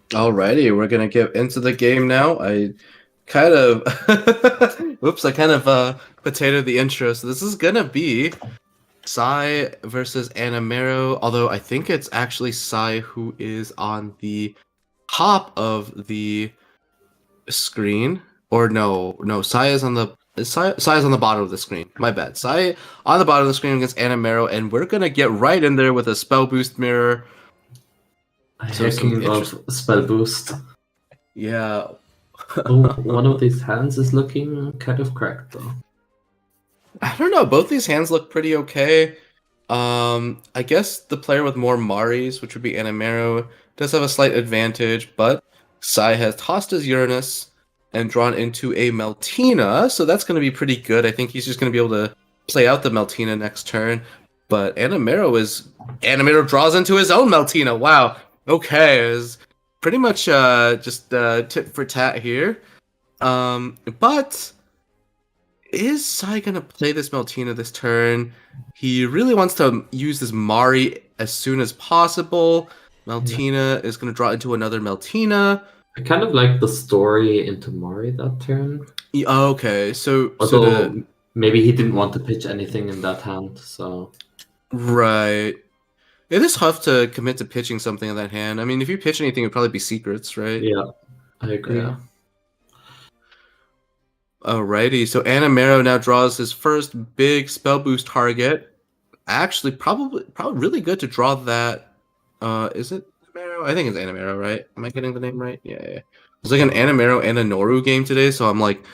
Alrighty, we're gonna get into the game now. I kind of, whoops, I kind of potatoed the intro. So this is gonna be Sai versus Animero. Although I think it's actually Sai who is on the top of the screen, or no, Sai is on the Sai is on the bottom of the screen. My bad. Sai on the bottom of the screen against Animero, and we're gonna get right in there with a spell boost mirror. So some Hacking of spell boost. yeah. Oh, one of these hands is looking kind of cracked though. I don't know. Both these hands look pretty okay. I guess the player with more Maris, which would be Animero, does have a slight advantage, but Sai has tossed his Uranus and drawn into a Meltina, so that's going to be pretty good. I think he's just going to be able to play out the Meltina next turn. But Animero draws into his own Meltina. Wow. Okay, is pretty much just tit for tat here. But is Sai gonna play this Meltina this turn? He really wants to use this Mari as soon as possible. Meltina is gonna draw into another Meltina. I kind of like the story into Mari that turn. Okay, so Although maybe he didn't want to pitch anything in that hand, so right. It is tough to commit to pitching something in that hand. I mean, if you pitch anything, it'd probably be secrets, right? yeah, I agree. Yeah. Alrighty, so Animero now draws his first big spell boost target. Actually, probably really good to draw that. Is it Animero? I think it's Animero, right? Am I getting the name right? Yeah. It's like an Animero and a Noru game today, so I'm like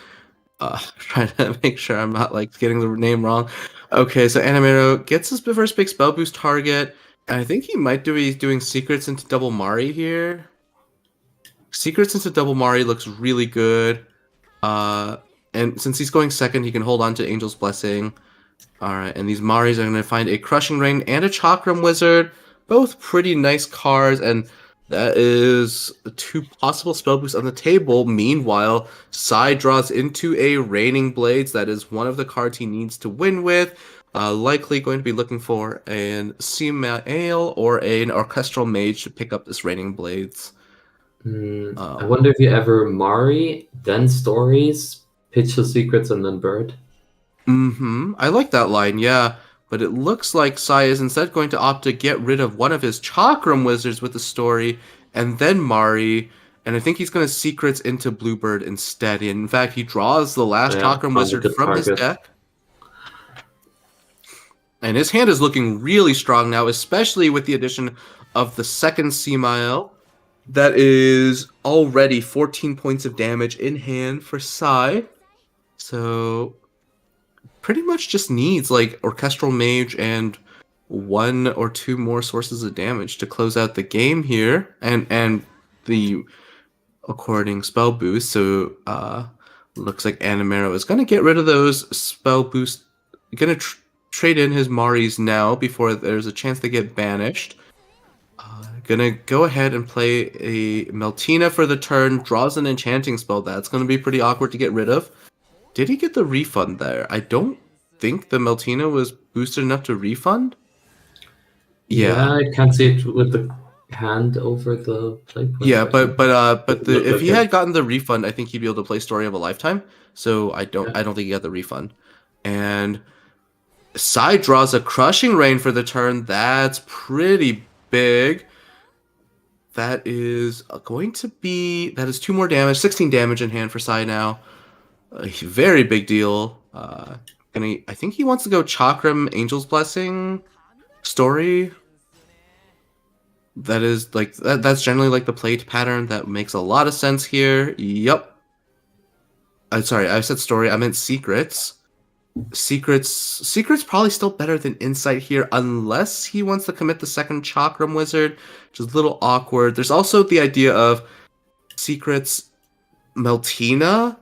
trying to make sure I'm not like getting the name wrong. Okay, so Animero gets his first big spell boost target. And I think he might be doing secrets into double Mari here. Secrets into double Mari looks really good. And since he's going second, he can hold on to Angel's Blessing. Alright, and these Maris are going to find a Crushing Rain and a Chakram Wizard. Both pretty nice cards, and that is two possible spell boosts on the table. Meanwhile, Sai draws into a Raining Blades. That is one of the cards he needs to win with. Likely going to be looking for an Seamail or an Orchestral Mage to pick up this Raining Blades. I wonder if you ever Mari, then Stories, pitch the secrets, and then Bird. I like that line, yeah. But it looks like Sai is instead going to opt to get rid of one of his Chakram Wizards with the story, and then Mari, and I think he's going to secrets into Bluebird instead. In fact, he draws the last Chakram Wizard from his deck. And his hand is looking really strong now, especially with the addition of the second Seamail. That is already 14 points of damage in hand for Sai. So pretty much just needs like Orchestral Mage and one or two more sources of damage to close out the game here, and the according spell boost. So looks like Animero is going to get rid of those spell boosts. Going to trade in his Maris now before there's a chance they get banished. Gonna go ahead and play a Meltina for the turn. Draws an enchanting spell. That's gonna be pretty awkward to get rid of. Did he get the refund there? I don't think the Meltina was boosted enough to refund. Yeah, I can't see it with the hand over the play point. Yeah, but if he had gotten the refund, I think he'd be able to play Story of a Lifetime. So I don't think he got the refund. And Sai draws a Crushing Rain for the turn. That's pretty big. That is going to be... That is 2 more damage. 16 damage in hand for Sai now. A very big deal. I think he wants to go Chakram, Angel's Blessing, Story. That is like... That's generally like the plate pattern. That makes a lot of sense here. Yup. I'm sorry, I said Story. I meant Secrets. Secret's probably still better than Insight here, unless he wants to commit the second Chakram Wizard, which is a little awkward. There's also the idea of Secret's Meltina,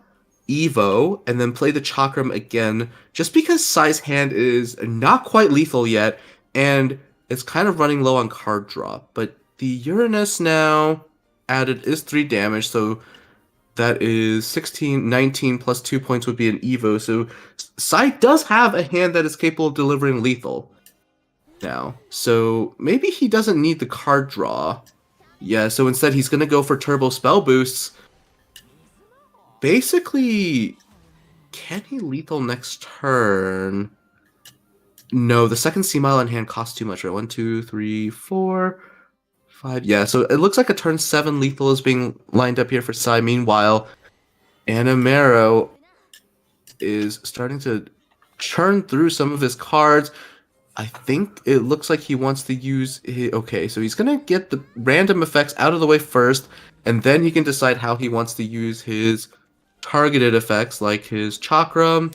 Evo, and then play the Chakram again, just because Sai's hand is not quite lethal yet, and it's kind of running low on card draw. But the Uranus now added is 3 damage, so that is 16, 19 plus 2 points would be an Evo. So Sai does have a hand that is capable of delivering lethal now. So maybe he doesn't need the card draw Yeah, so instead he's gonna go for turbo spell boosts. Basically, can he lethal next turn? No, the second Sea Mile in hand costs too much, right? 1, 2, 3, 4, 5. Yeah, so it looks like a turn 7 lethal is being lined up here for Sai. Meanwhile, Animero is starting to churn through some of his cards. I think it looks like he wants to use okay, so he's gonna get the random effects out of the way first, and then he can decide how he wants to use his targeted effects, like his chakra,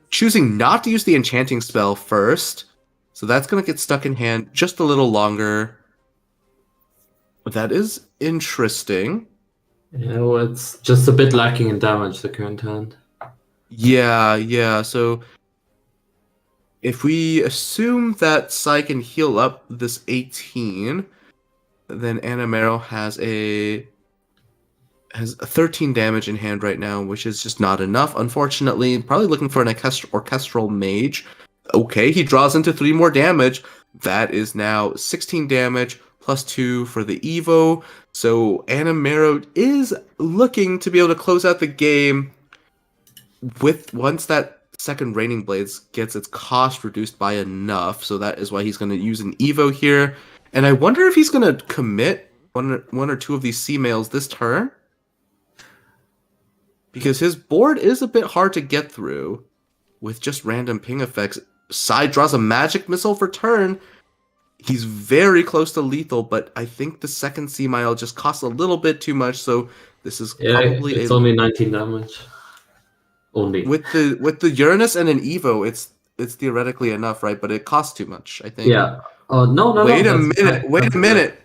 choosing not to use the enchanting spell first. So that's gonna get stuck in hand just a little longer. That is interesting. Yeah, well, it's just a bit lacking in damage, the current hand. Yeah, so if we assume that Sai can heal up this 18, then Animero has a 13 damage in hand right now, which is just not enough, unfortunately. Probably looking for an orchestral mage. Okay, he draws into 3 more damage. That is now 16 damage, plus 2 for the Evo. So Animero is looking to be able to close out the game with once that second Raining Blades gets its cost reduced by enough. So that is why he's going to use an Evo here. And I wonder if he's going to commit one or two of these C-mails this turn, because his board is a bit hard to get through with just random ping effects. Sai draws a magic missile for turn. He's very close to lethal, but I think the second Sea Mile just costs a little bit too much, so this is probably it's only 19 damage. Only. With the Uranus and an Evo, it's theoretically enough, right? But it costs too much, I think. Yeah. No. Wait a minute.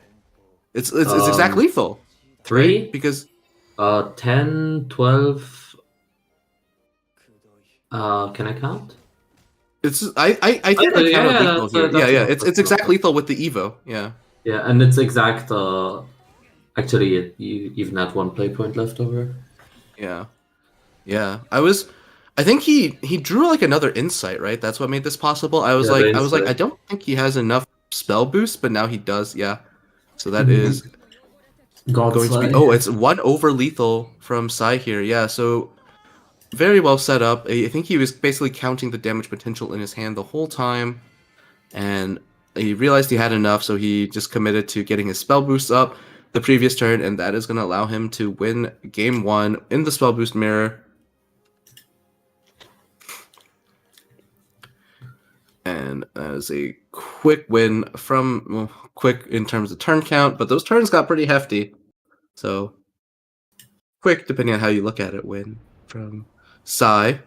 It's exact lethal. 3? Right? Because 10, 12. Can I count? it's I think I counted lethal here. Yeah. It's exact lethal with the Evo. Yeah. Yeah, and it's exact. Actually, you even had 1 play point left over. Yeah. I think he drew like another insight, right? That's what made this possible. I was like, I don't think he has enough spell boost, but now he does. Yeah. So that is going to be. Oh, it's 1 over lethal from Sai here. Yeah. So very well set up. I think he was basically counting the damage potential in his hand the whole time, and he realized he had enough, so he just committed to getting his spell boosts up the previous turn, and that is going to allow him to win game 1 in the spell boost mirror. And that is a quick win quick in terms of turn count, but those turns got pretty hefty. So quick, depending on how you look at it, win from Sai.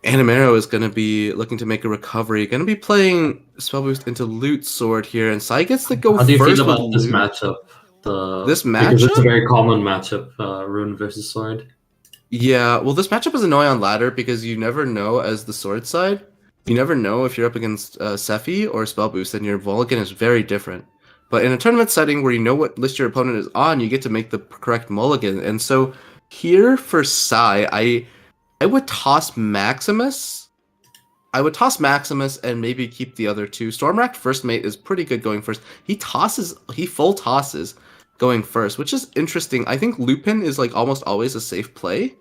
Animero is going to be looking to make a recovery. Going to be playing Spell Boost into Loot Sword here, and Sai gets to go first. How do you feel about this matchup? Because it's a very common matchup, Rune versus Sword. Yeah, well, this matchup is annoying on ladder because you never know as the Sword side. You never know if you're up against Sephi or Spell Boost, and your Mulligan is very different. But in a tournament setting where you know what list your opponent is on, you get to make the correct Mulligan. And so here for Sai, I would toss Maximus. And maybe keep the other 2. Stormracked First Mate is pretty good going first. He full tosses going first, which is interesting. I think Lupin is like almost always a safe play.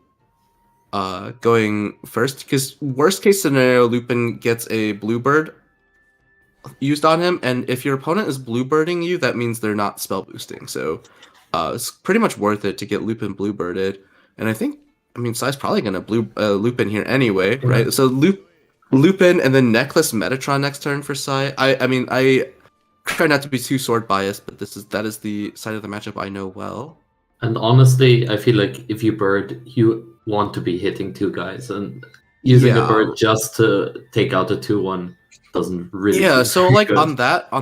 Going first, because worst case scenario, Lupin gets a Bluebird used on him, and if your opponent is Bluebirding you, that means they're not spell boosting. So it's pretty much worth it to get Lupin Bluebirded. And I mean, Sai's probably gonna Lupin here anyway, right? So Lupin and then Necklace Metatron next turn for Sai. I try not to be too sword biased, but that is the side of the matchup I know well. And honestly, I feel like if you bird, you want to be hitting 2 guys, and using a bird just to take out the 2-1 doesn't really. Yeah, so like good. on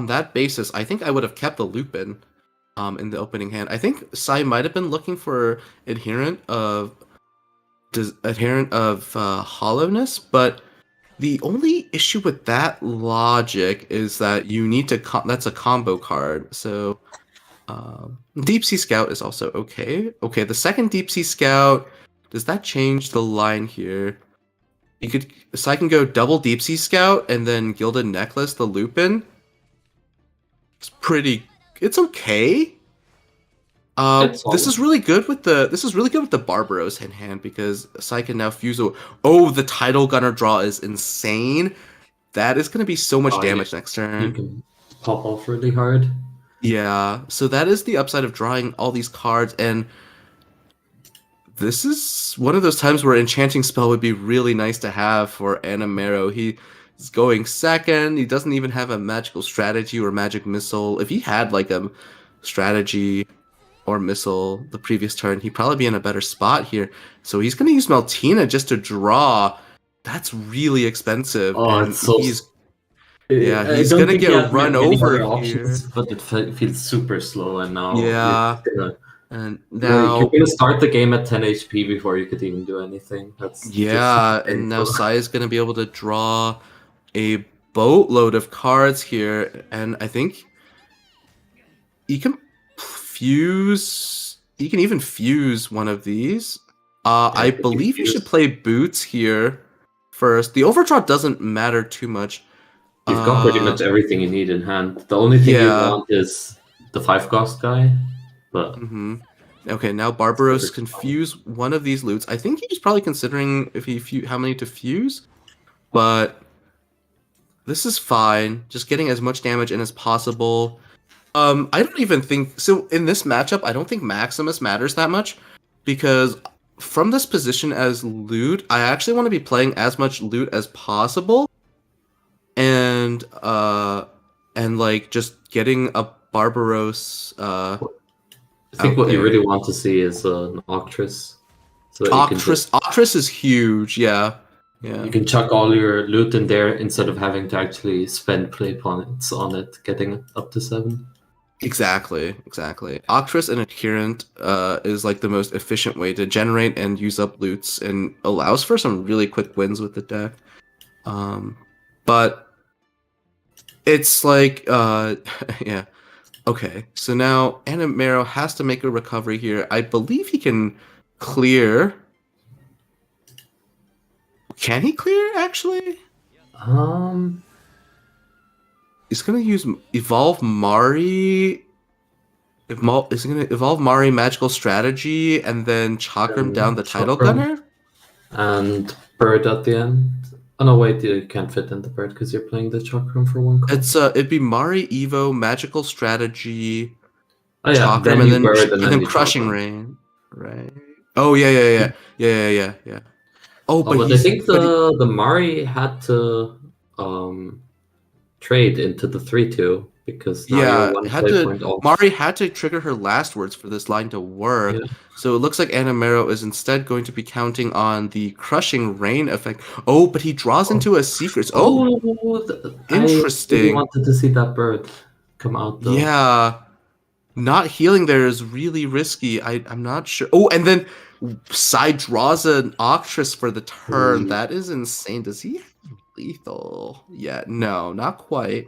that basis, I think I would have kept the Lupin in the opening hand. I think Sai might have been looking for adherent of hollowness, but the only issue with that logic is that you need to that's a combo card. So Deep Sea Scout is also okay. Okay, the second Deep Sea Scout, does that change the line here? Sai can go double Deep Sea Scout and then Gilded Necklace the Lupin. It's okay. It's This solid. is really good with the Barbaros in hand because Sai can now fuse. Oh, the Tidal Gunner draw is insane. That is going to be so much Oh, damage next you turn. can pop off really hard. Yeah, so that is the upside of drawing all these cards, and this is one of those times where Enchanting Spell would be really nice to have for Animero. He's going second. He doesn't even have a magical strategy or magic missile. If he had like a strategy or missile the previous turn, he'd probably be in a better spot here. So he's going to use Meltina just to draw. That's really expensive, Oh, and it's so. I he's don't gonna think get you have run many over other here. options, but it feels super slow, and now you're Yeah, just gonna and you're now gonna start the game at 10 HP before you could even do anything. That's just super yeah, and now painful. Sai is gonna be able to draw a boatload of cards here, and I think he can fuse. He can even fuse one of these. Yeah, I if you believe he should fuse, play boots here first. The overdraw doesn't matter too much. you've got pretty Uh, much everything you need in hand. The only thing you yeah. want is the 5 cost guy, but Mm-hmm. Okay, now it's Barbaros perfectly can fine. fuse one of these loots. I think he's probably considering if how many to fuse, but this is fine. Just getting as much damage in as possible. I don't even think so. In this matchup, I don't think Maximus matters that much because from this position as loot, I actually want to be playing as much loot as possible, and like just getting a Barbaros I think out what you really there. want to see is an Octress, so that Octress is huge. Yeah, you yeah. can chuck all your loot in there instead of having to actually spend play points on it, getting up to 7. Exactly, exactly. Octress and Adherent is like the most efficient way to generate and use up loots and allows for some really quick wins with the deck. Um, but it's like yeah. Okay, so now Animero has to make a recovery here. I believe he can clear. Can he clear actually? Um, He's gonna use evolve Mari. Is he gonna evolve Mari magical strategy and then chakram down and the title Chakram gunner? and Bird at the end. Oh no, wait, you can't fit in the Bird because you're playing the Chakram for 1 It's cost. it'd be Mari Evo magical strategy Oh yeah, chakram then and you Bird and then you crushing Chakram. rain, right? Oh yeah. Oh, Oh, but but I he's think the Mari had to um trade into the 3/2 because now you're yeah, one had play to point off. Mari had to trigger her last words for this line to Yeah. work. So it looks like Animero is instead going to be counting on the crushing rain effect. Oh, but he draws into a secret. Oh, Oh, I really interesting. wanted to see that Bird come out though. Yeah. Not healing there is really risky. I'm not sure. Oh, and then side draws an Octress for the turn. Ooh. That is insane. Does he have lethal? Yeah, no, not quite.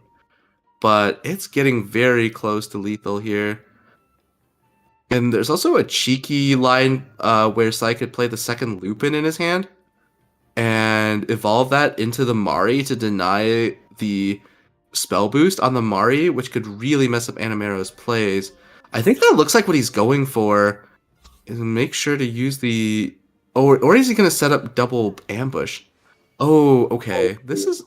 But it's getting very close to lethal here. And there's also a cheeky line where Sai could play the second Lupin in his hand and evolve that into the Mari to deny the spell boost on the Mari, which could really mess up Animero's plays. I think that looks like what he's going for. Is make sure to use the or is he gonna set up double ambush? Oh, okay. This is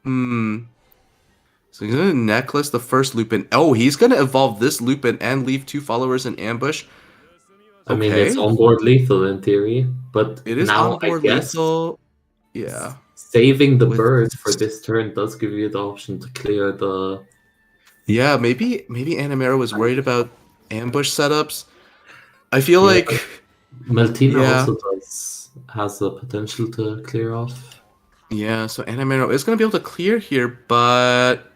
so he's gonna necklace the first Lupin. Oh, he's gonna evolve this Lupin and leave 2 followers in ambush. I mean, it's Okay. onboard lethal in theory, but It is now I onboard guess lethal. Yeah. saving the With bird for this. this turn does give you the option to clear the. Yeah, maybe Animero was worried about ambush setups. I feel Yeah, like Meltina yeah. also has the potential to clear off. Yeah, so Animero is gonna be able to clear here, but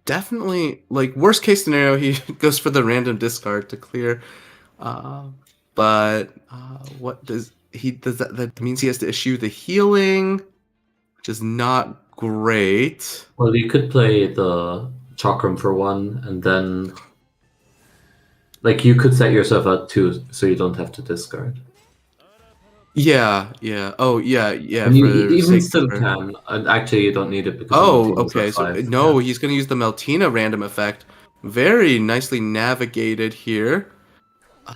definitely like worst case scenario he goes for the random discard to clear. Uh, but what does he does that means he has to issue the healing, which is not great. Well, you could play the Chakram for 1, and then like you could set yourself at 2, so you don't have to discard. Yeah, yeah. Oh, yeah, yeah. And you For even sake. still can. And actually, you don't need it because Oh, Meltino's at okay. So 5. no, Yeah. he's gonna use the Meltina random effect. Very nicely navigated here.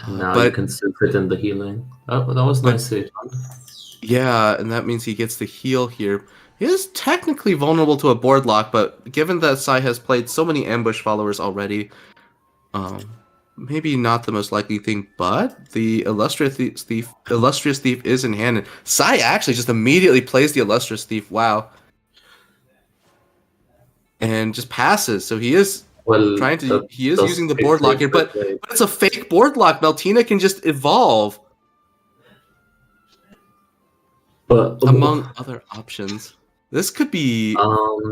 And now you But can still fit in the healing. Oh, that was but nicely done. yeah, and that means he gets the heal here. He is technically vulnerable to a board lock, but given that Sai has played so many ambush followers already, um, maybe not the most likely thing. But the illustrious thief is in hand, and Sai actually just immediately plays the illustrious thief. Wow, and just passes. So he is Well, trying to. that He is does using the feel board lock safe, here, but but it's a fake board lock. Meltina can just evolve but among other options. This could be.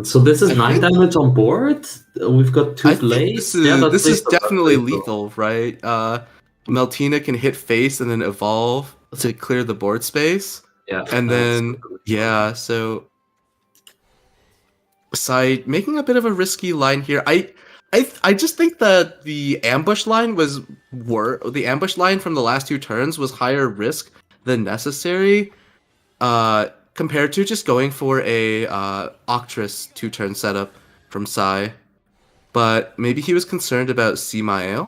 so this is I 9 think. damage on board. We've got 2 I think this blades. Yeah, is that's this is lethal. That's definitely lethal. lethal, right? Meltina can hit face and then evolve to clear the board space, Yeah, and that's then super lethal. yeah. So Sai making a bit of a risky line here. I just think that the ambush line the ambush line from the last 2 turns was higher risk than necessary, compared to just going for a Octress 2-turn setup from Sai. But maybe he was concerned about Simael.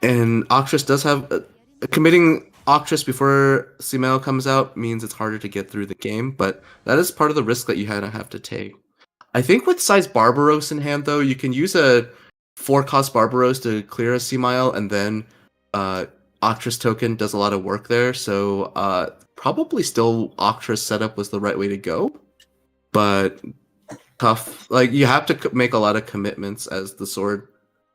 And Octress does have committing Octress before Simael comes out means it's harder to get through the game, but that is part of the risk that you have to take. I think with size Barbaros in hand, though, you can use a 4-cost Barbaros to clear a Simael, and then Octress token does a lot of work there. So probably still Octress setup was the right way to go, but tough. Like you have to make a lot of commitments as the sword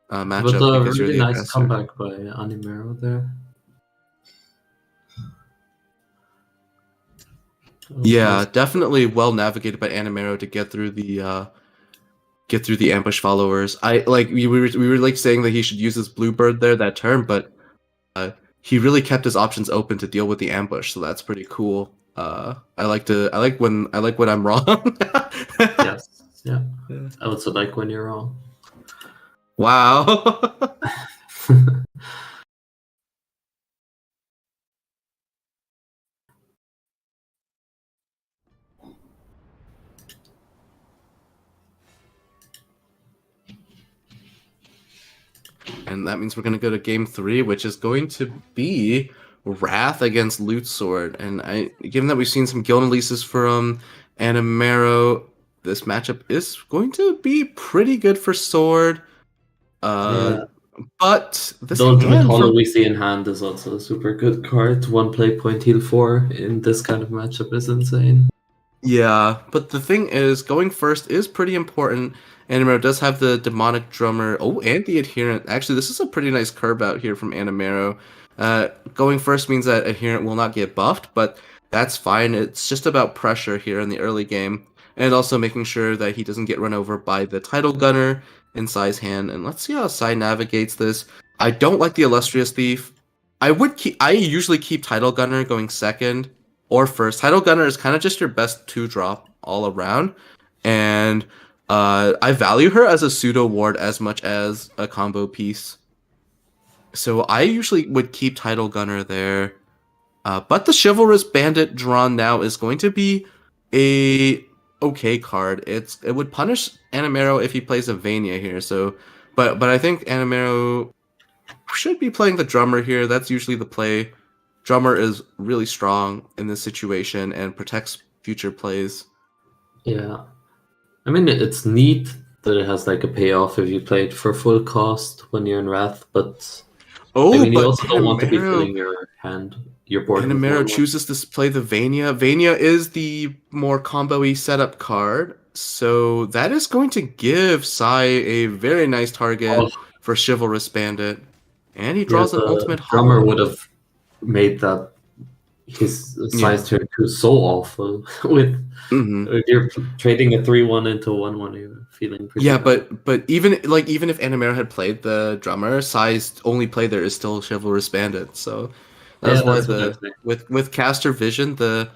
But matchup a because you're really the nice aggressor. comeback by Animero there. That was Yeah, nice. definitely well navigated by Animero to get through the ambush followers. I like we were like saying that he should use his bluebird there that turn, but he really kept his options open to deal with the ambush, so that's pretty cool. I like when I'm wrong. Yes. Yeah. I also like when you're wrong. Wow. And that means we're going to go to game 3, which is going to be Wrath against Loot Sword. And given that we've seen some guild releases from Animero, this matchup is going to be pretty good for Sword. Yeah. But this The ultimate hand hollow from we see in hand is also a super good card. 1 play point heal 4 in this kind of matchup is insane. yeah, but the thing is, going first is pretty important. Animero does have the demonic drummer. Oh, and the adherent. Actually, this is a pretty nice curve out here from Animero. Going first means that adherent will not get buffed, but that's fine. It's just about pressure here in the early game, and also making sure that he doesn't get run over by the title gunner in Sai's hand. And let's see how Sai navigates this. I don't like the illustrious thief. I usually keep title gunner going second or first. Title Gunner is kind of just your best 2-drop all around, and I value her as a pseudo ward as much as a combo piece. So I usually would keep Title Gunner there. But the Chivalrous Bandit drawn now is going to be a okay card. It would punish Animero if he plays a Vania here. So, but I think Animero should be playing the drummer here. That's usually the play. Drummer is really strong in this situation and protects future plays. Yeah. I mean, it's neat that it has like a payoff if you play it for full cost when you're in Wrath, but I Oh, mean, you but also don't want to be filling your board with Animero 1/1. chooses to play the Vania. Vania is the more combo-y setup card, so that is going to give Sai a very nice Oh, target for Chivalrous Bandit. And he yeah, draws an the ultimate drummer hollow. would have made that his Yeah. size turn 2 so awful with Hmm. if you're trading a 3/1 into a 1/1, you're feeling pretty Yeah, bad. but even if Animero had played the drummer, Sai's only play there is still Chivalrous Bandit. So Yeah, that's why that's what I the think. with caster vision, the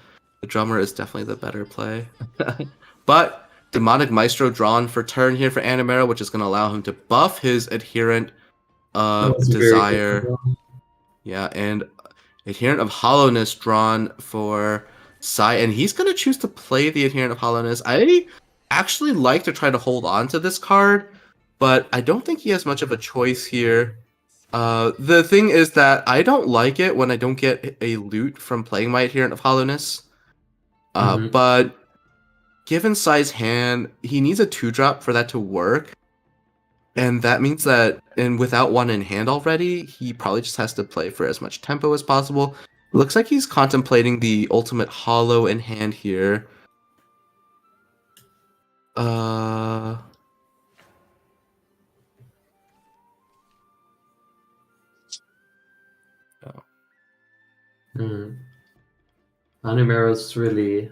drummer is definitely the better play. But Demonic Maestro drawn for turn here for Animero, which is going to allow him to buff his adherent That was very good. desire. Yeah, and Adherent of Hollowness drawn for Sai, and he's going to choose to play the Adherent of Hollowness. I actually like to try to hold on to this card, but I don't think he has much of a choice here. The thing is that I don't like it when I don't get a loot from playing my Adherent of Hollowness. But given Sai's hand, he needs a 2-drop for that to work. And that means that, and without one in hand already, he probably just has to play for as much tempo as possible. Looks like he's contemplating the ultimate hollow in hand here. Oh. Animero's really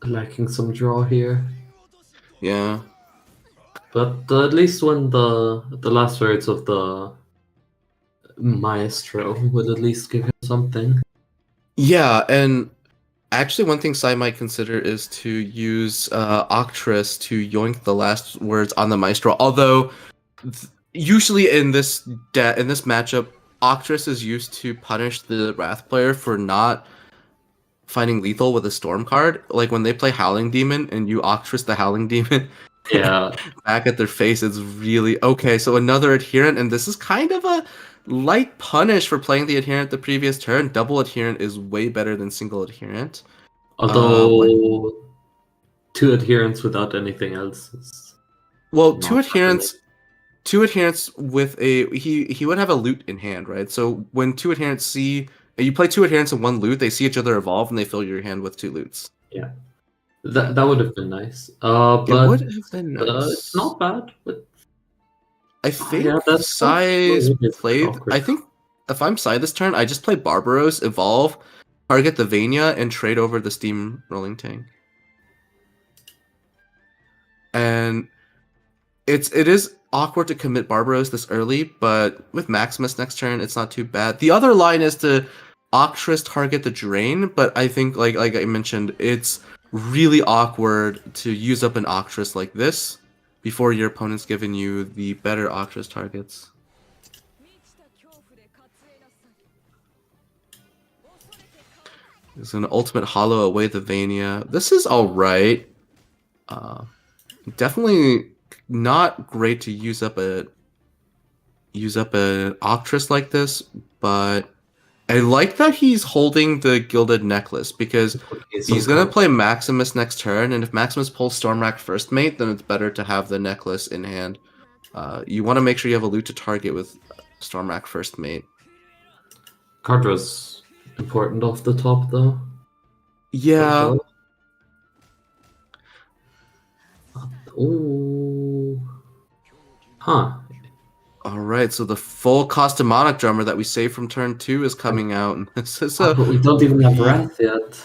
lacking some draw here. Yeah. But at least when the last words of the Maestro would at least give him something. Yeah, and actually one thing Sai might consider is to use Octress to yoink the last words on the Maestro, although usually in this matchup, Octress is used to punish the Wrath player for not finding lethal with a Storm card. Like when they play Howling Demon and you Octress the Howling Demon back at their face, it's really okay. So another Adherent, and this is kind of a light punish for playing the Adherent the previous turn. Double Adherent is way better than single Adherent. Although 2 adherents without anything else is two adherents with a he would have a loot in hand, right? So when 2 adherents see you play 2 adherents and 1 loot, they see each other evolve and they fill your hand with 2 loots. Yeah. That would have been nice. But it would have been nice. It's not bad, but I think Sai's played. I think if I'm Sai this turn, I just play Barbaros, evolve, target the Vania, and trade over the Steam Rolling Tank. And it is awkward to commit Barbaros this early, but with Maximus next turn, it's not too bad. The other line is to Octress target the Drain, but I think like I mentioned, it's really awkward to use up an Octress like this before your opponent's given you the better Octress targets. There's an ultimate hollow away the Vania. This is alright. Definitely not great to use up an Octress like this, but I like that he's holding the Gilded Necklace because he's going to play Maximus next turn, and if Maximus pulls Stormrack first mate, then it's better to have the necklace in hand. You want to make sure you have a loot to target with Stormrack first mate. Card was important off the top, though. Yeah. Oh. Huh. Alright, so the full cost demonic drummer that we saved from turn 2 is coming out. This is but we don't even have Wrath yet.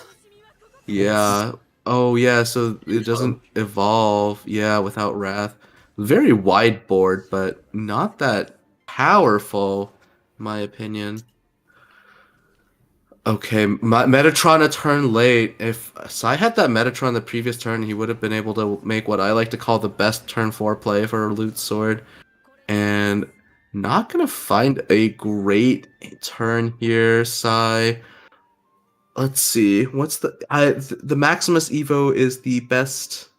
Yeah. Oh yeah, so it doesn't evolve, without Wrath. Very wide board, but not that powerful, in my opinion. Okay, Metatron a turn late. If Sai had that Metatron the previous turn, he would have been able to make what I like to call the best turn 4 play for a Loot Sword. And not gonna find a great turn here, Sai. Let's see. What's the Maximus Evo is the best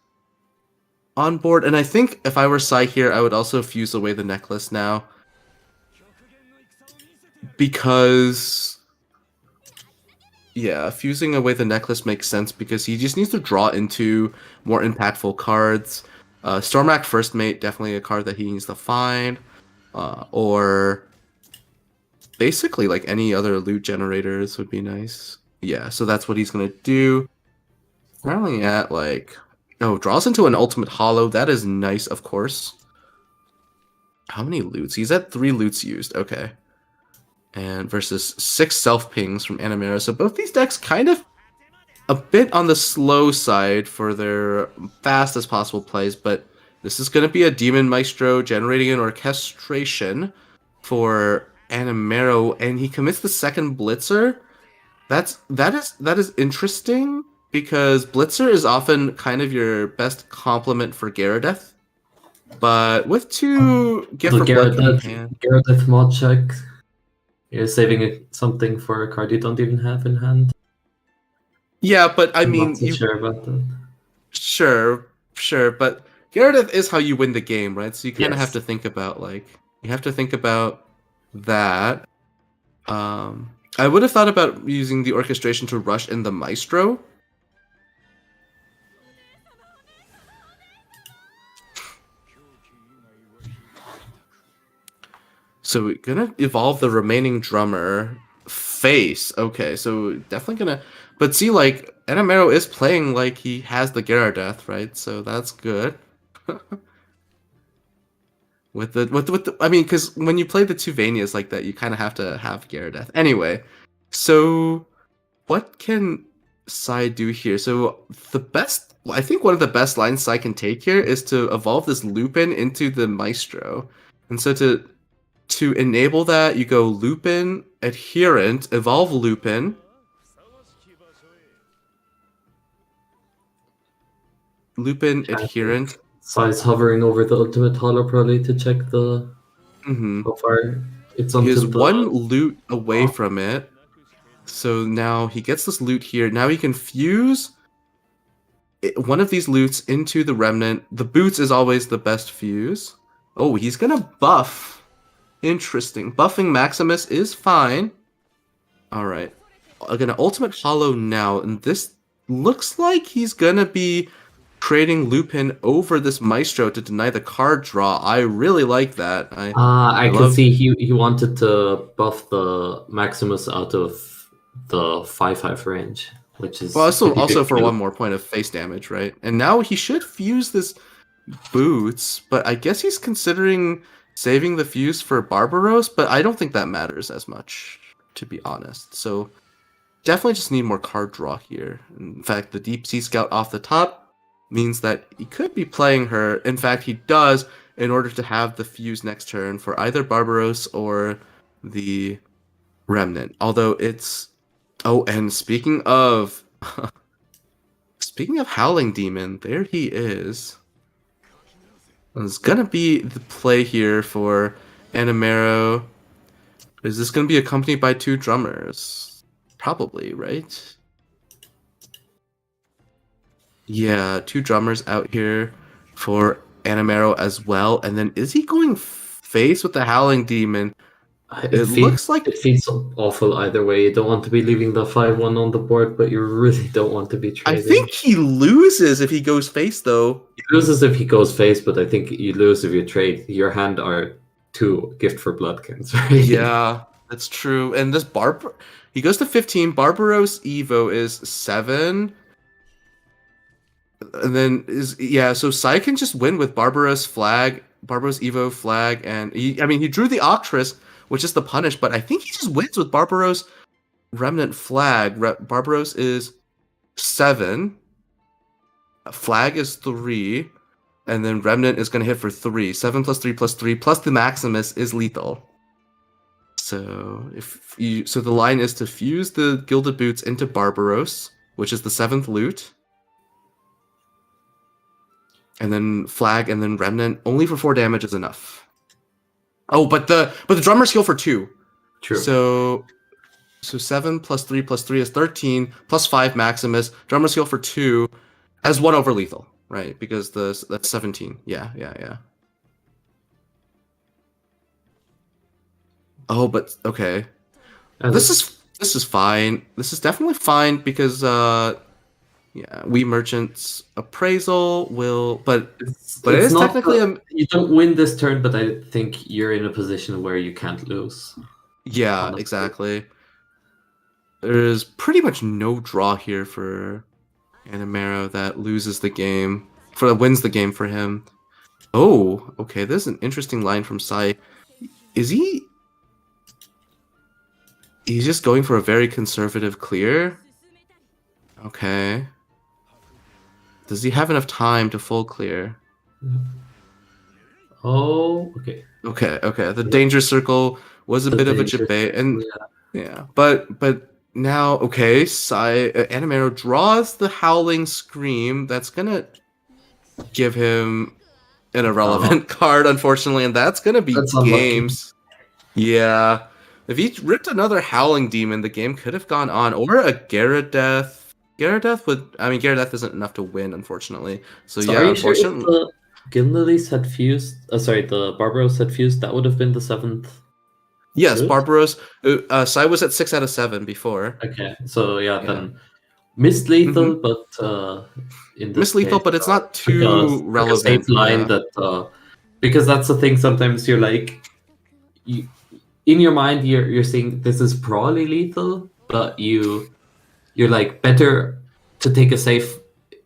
on board, and I think if I were Sai here, I would also fuse away the necklace now, because fusing away the necklace makes sense because he just needs to draw into more impactful cards. Stormrack First Mate, definitely a card that he needs to find, or basically like any other loot generators would be nice. Yeah, so that's what he's gonna do. Currently at draws into an ultimate hollow. That is nice, of course. How many loots? He's at 3 loots used. Okay. And versus 6 self pings from Animero. So both these decks kind of a bit on the slow side for their fast as possible plays, but this is going to be a Demon Maestro generating an orchestration for Animero, and he commits the second Blitzer. That is interesting because Blitzer is often kind of your best complement for Gyaradeath, but with 2 Gift for Blood in hand, Gyaradeath mod check You're saving something for a card you don't even have in hand. Yeah, but I I'm mean, not so sure about that. sure, but Gyarados is how you win the game, right? So you kind of have Yes. to think about that. I would have thought about using the orchestration to rush in the Maestro. So we're gonna evolve the remaining drummer face. Okay, so definitely gonna. But see, like Animero is playing like he has the Gyaradeath, right? So that's good. I mean, because when you play the two Vanias like that, you kind of have to have Gyaradeath. Anyway, so what can Sai do here? So I think one of the best lines Sai can take here is to evolve this Lupin into the Maestro. And so to enable that, you go Lupin, Adherent, evolve Lupin. Lupin, Adherent. Sai's hovering over the ultimate hollow probably to check the how far it's onto He is the one loot away from it. So now he gets this loot here. Now he can fuse one of these loots into the remnant. The boots is always the best fuse. Oh, he's gonna buff. Interesting. Buffing Maximus is fine. Alright. Gonna ultimate hollow now, and this looks like he's gonna be trading Lupin over this Maestro to deny the card draw. I really like that. I can see he wanted to buff the Maximus out of the 5/5 range, which is also for one more point of face damage, right? And now he should fuse this boots, but I guess he's considering saving the fuse for Barbaros, but I don't think that matters as much, to be honest. So definitely just need more card draw here. In fact, the Deep Sea Scout off the top means that he could be playing her. In fact, he does in order to have the fuse next turn for either Barbaros or the Remnant. Although it's and speaking of Howling Demon, there he is. It's gonna be the play here for Animero. Is this gonna be accompanied by two drummers? Probably, right? Yeah, two drummers out here for Animero as well. And then is he going face with the Howling Demon? It looks like it feels awful either way. You don't want to be leaving the 5/1 on the board, but you really don't want to be trading. I think he loses if he goes face, though. He loses if he goes face, but I think you lose if you trade. Your hand are two Gift for Bloodkins, right? Yeah, that's true. And this he goes to 15. Barbaros Evo is 7. And then so Sai can just win with Barbaros Evo flag, and he drew the Octress, which is the punish, but I think he just wins with Barbaros Remnant flag. Barbaros is 7. Flag is 3. And then Remnant is going to hit for 3. 7 plus 3 plus 3 plus the Maximus is lethal. So so the line is to fuse the Gilded Boots into Barbaros, which is the 7th loot. And then Flag and then Remnant only for 4 damage is enough. Oh, but the drummers heal for 2. True. So 7 plus 3 plus 3 is 13 plus 5 Maximus. Drummers heal for 2 as 1 over lethal, right? Because that's 17. Yeah. Oh, but okay. This is fine. This is definitely fine because we Merchant's Appraisal will, but it is technically you don't win this turn, but I think you're in a position where you can't lose. Yeah, honestly. Exactly. There's pretty much no draw here for Animero that wins the game for him. Oh, okay. This is an interesting line from Sai. He's just going for a very conservative clear? Okay. Does he have enough time to full clear? Oh, okay. Okay. The danger circle was a bit of a debate, and but now Animero draws the Howling Scream. That's gonna give him an irrelevant card, unfortunately, and that's gonna be games. Yeah, If he ripped another Howling Demon, the game could have gone on, or a Gyaradeath. Gyaradeath isn't enough to win, unfortunately. So So are yeah, you sure if unfortunately. the Gilneys had fused? Sorry, the Barbaros had fused. That would have been the 7th Yes, suit. Barbaros. Sai was at 6 out of 7 before. Okay, so yeah, Yeah. then missed lethal, Mm-hmm. but in this Mislethal, case, but it's not because too took a safe relevant. line Yeah. that because that's the thing. Sometimes you're like, you, in your mind, you're saying this is probably lethal, but you're like better to take a safe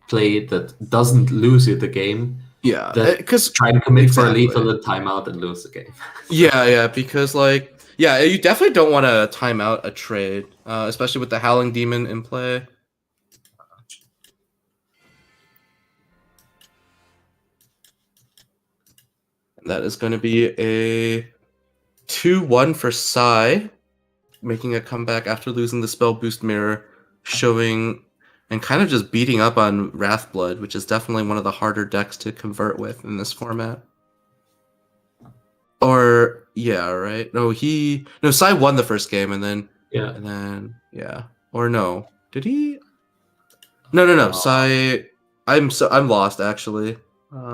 play that doesn't lose you the game Yeah. than Because try and commit for a exactly. lethal and timeout and lose the game. Yeah, because like yeah, you definitely don't want to time out a trade, especially with the Howling Demon in play. That is going to be a 2-1 for Sai, making a comeback after losing the spell boost mirror, showing and kind of just beating up on Wrathblood, which is definitely one of the harder decks to convert with in this format. Or yeah, right? No, Sai won the first game and then yeah. Or no. Did he? No. Uh, Sai I'm lost actually.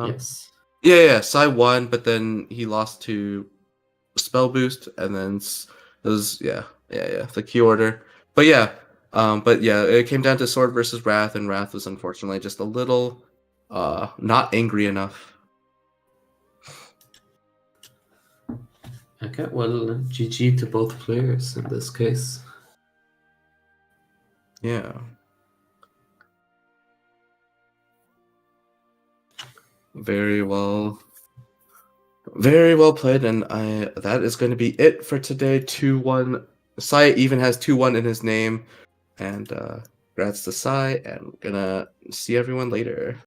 yes. Yeah, Sai won, but then he lost to spell boost, and then it was the key order. But yeah, it came down to Sword versus Wrath, and Wrath was unfortunately just a little not angry enough. Okay, well, GG to both players in this case. Yeah. Very well played, and that is going to be it for today. 2-1. Sai even has 2-1 in his name, and congrats to Sai, and gonna see everyone later.